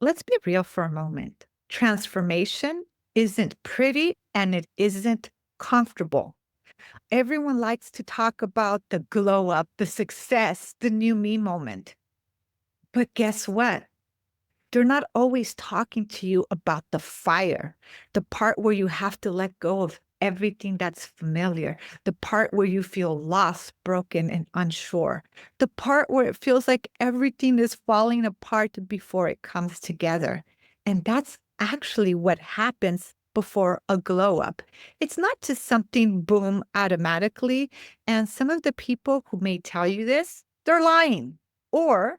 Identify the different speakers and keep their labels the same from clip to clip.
Speaker 1: Let's be real for a moment. Transformation isn't pretty and it isn't comfortable. Everyone likes to talk about the glow up, the success, the new me moment. But guess what? They're not always talking to you about the fire, the part where you have to let go of everything that's familiar, the part where you feel lost, broken, and unsure, the part where it feels like everything is falling apart before it comes together. And that's actually what happens before a glow up. It's not just something boom automatically. And some of the people who may tell you this, they're lying. Or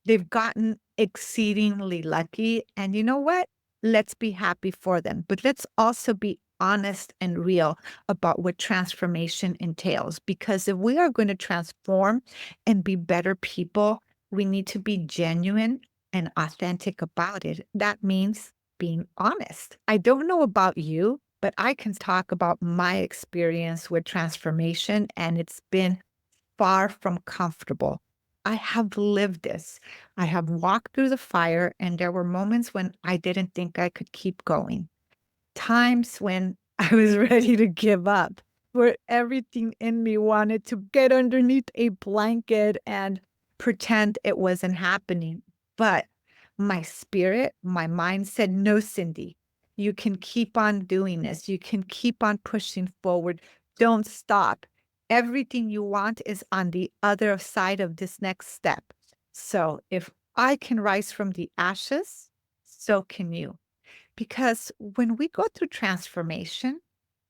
Speaker 1: they've gotten exceedingly lucky, and you know what? Let's be happy for them, but let's also be honest and real about what transformation entails, because if we are gonna transform and be better people, we need to be genuine and authentic about it. That means being honest. I don't know about you, but I can talk about my experience with transformation, and it's been far from comfortable. I have lived this. I have walked through the fire, and there were moments when I didn't think I could keep going. Times when I was ready to give up, where everything in me wanted to get underneath a blanket and pretend it wasn't happening. But my spirit, my mind said, no, Cindy, you can keep on doing this. You can keep on pushing forward. Don't stop. Everything you want is on the other side of this next step. So if I can rise from the ashes, so can you. Because when we go through transformation,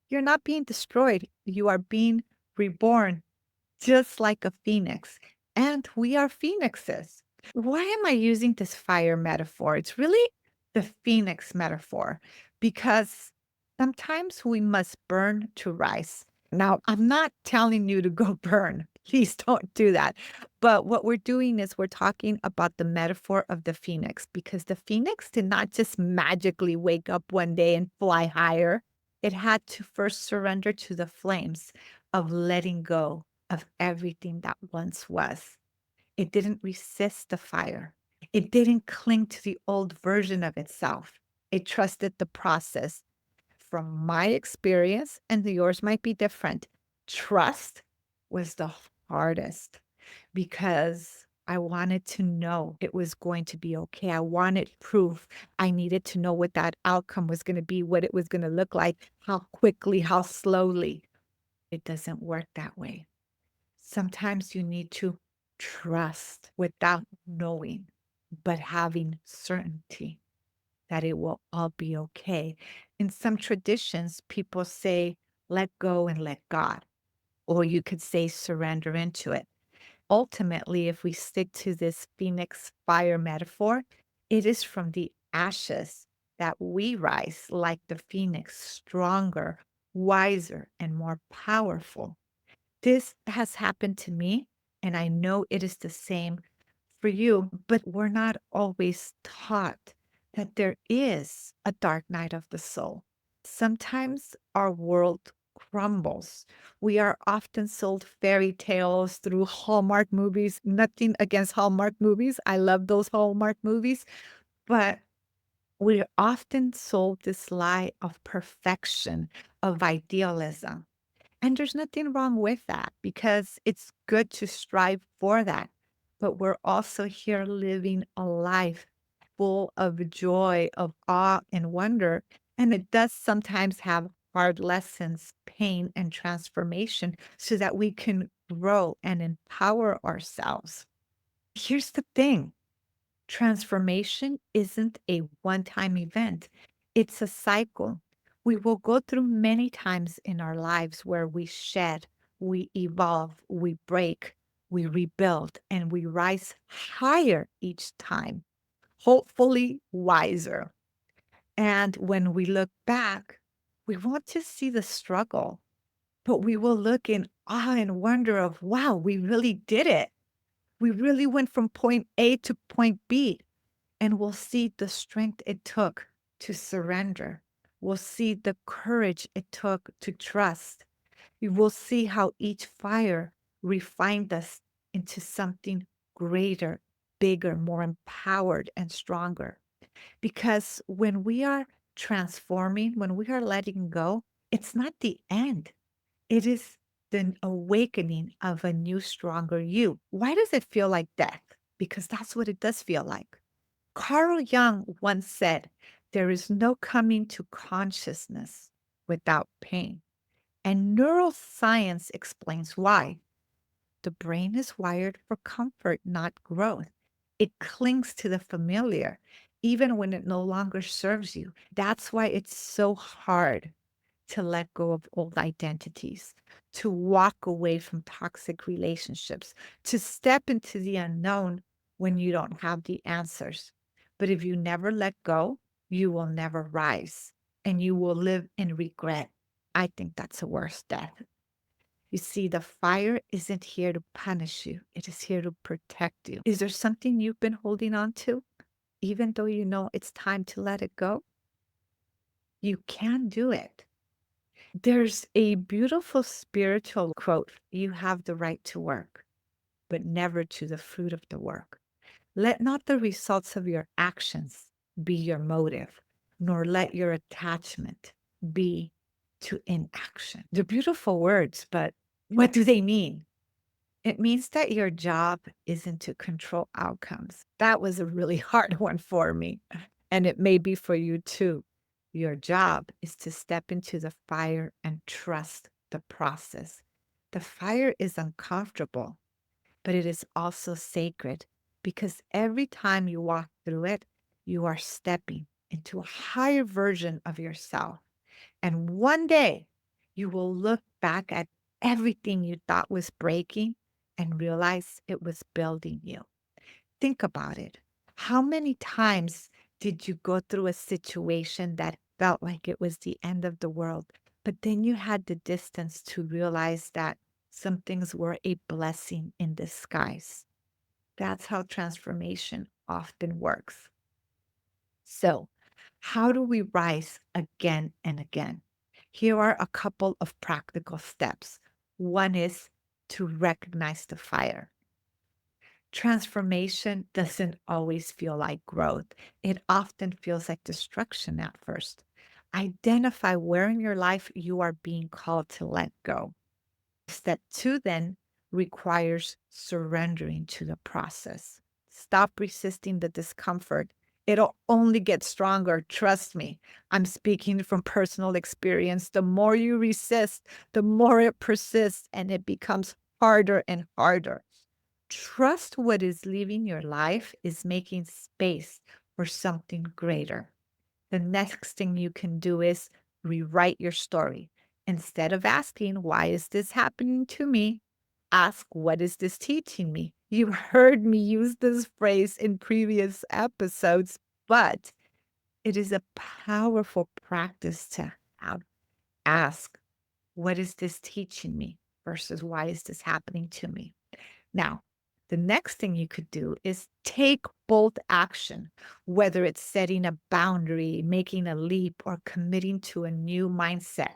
Speaker 1: you're not being destroyed. You are being reborn, just like a phoenix. And we are phoenixes. Why am I using this fire metaphor? It's really the phoenix metaphor because sometimes we must burn to rise. Now, I'm not telling you to go burn. Please don't do that. But what we're doing is we're talking about the metaphor of the phoenix because the phoenix did not just magically wake up one day and fly higher. It had to first surrender to the flames of letting go of everything that once was. It didn't resist the fire. It didn't cling to the old version of itself. It trusted the process. From my experience, and yours might be different, trust was the hardest because I wanted to know it was going to be okay. I wanted proof. I needed to know what that outcome was going to be, what it was going to look like, how quickly, how slowly. It doesn't work that way. Sometimes you need to trust without knowing, but having certainty that it will all be okay. In some traditions, people say, let go and let God, or you could say, surrender into it. Ultimately, if we stick to this phoenix fire metaphor, it is from the ashes that we rise like the phoenix, stronger, wiser, and more powerful. This has happened to me, and I know it is the same for you, but we're not always taught that there is a dark night of the soul. Sometimes our world crumbles. We are often sold fairy tales through Hallmark movies. Nothing against Hallmark movies. I love those Hallmark movies, but we're often sold this lie of perfection, of idealism. And there's nothing wrong with that because it's good to strive for that. But we're also here living a life full of joy, of awe, and wonder. And it does sometimes have hard lessons, pain, and transformation so that we can grow and empower ourselves. Here's the thing. Transformation isn't a one time event, it's a cycle. We will go through many times in our lives where we shed, we evolve, we break, we rebuild, and we rise higher each time, hopefully wiser. And when we look back, we won't just see the struggle, but we will look in awe and wonder of, wow, we really did it. We really went from point A to point B. And we'll see the strength it took to surrender. We'll see the courage it took to trust. We will see how each fire refined us into something greater, bigger, more empowered, and stronger. Because when we are transforming, when we are letting go, it's not the end. It is the awakening of a new, stronger you. Why does it feel like death? Because that's what it does feel like. Carl Jung once said, there is no coming to consciousness without pain. And neuroscience explains why. The brain is wired for comfort, not growth. It clings to the familiar, even when it no longer serves you. That's why it's so hard to let go of old identities, to walk away from toxic relationships, to step into the unknown when you don't have the answers. But if you never let go, you will never rise and you will live in regret. I think that's a worse death. You see, the fire isn't here to punish you, it is here to protect you. Is there something you've been holding on to, even though you know it's time to let it go? You can do it. There's a beautiful spiritual quote: you have the right to work, but never to the fruit of the work. Let not the results of your actions be your motive, nor let your attachment be to inaction. They're beautiful words, but what do they mean? It means that your job isn't to control outcomes. That was a really hard one for me, and it may be for you too. Your job is to step into the fire and trust the process. The fire is uncomfortable, but it is also sacred because every time you walk through it, you are stepping into a higher version of yourself. And one day you will look back at everything you thought was breaking and realize it was building you. Think about it. How many times did you go through a situation that felt like it was the end of the world, but then you had the distance to realize that some things were a blessing in disguise? That's how transformation often works. So, how do we rise again and again? Here are a couple of practical steps. One is to recognize the fire. Transformation doesn't always feel like growth. It often feels like destruction at first. Identify where in your life you are being called to let go. Step two then requires surrendering to the process. Stop resisting the discomfort. It'll only get stronger. Trust me. I'm speaking from personal experience. The more you resist, the more it persists and it becomes harder and harder. Trust what is leaving your life is making space for something greater. The next thing you can do is rewrite your story. Instead of asking, why is this happening to me? Ask, what is this teaching me? You've heard me use this phrase in previous episodes, but it is a powerful practice to have. Ask, what is this teaching me versus why is this happening to me? Now, the next thing you could do is take bold action, whether it's setting a boundary, making a leap, or committing to a new mindset.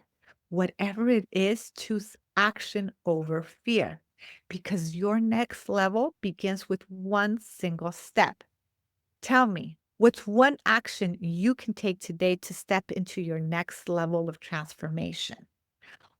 Speaker 1: Whatever it is, choose action over fear because your next level begins with one single step. Tell me, what's one action you can take today to step into your next level of transformation?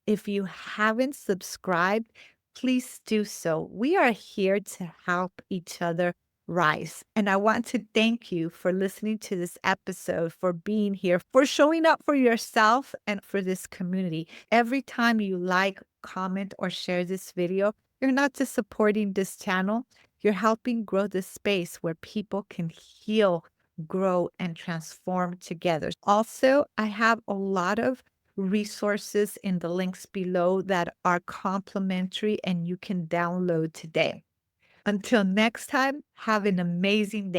Speaker 1: If you haven't subscribed, please do so. We are here to help each other rise. And I want to thank you for listening to this episode, for being here, for showing up for yourself and for this community. Every time you like, comment, or share this video, you're not just supporting this channel, you're helping grow this space where people can heal, grow, and transform together. Also, I have a lot of resources in the links below that are complimentary and you can download today. Until next time, have an amazing day.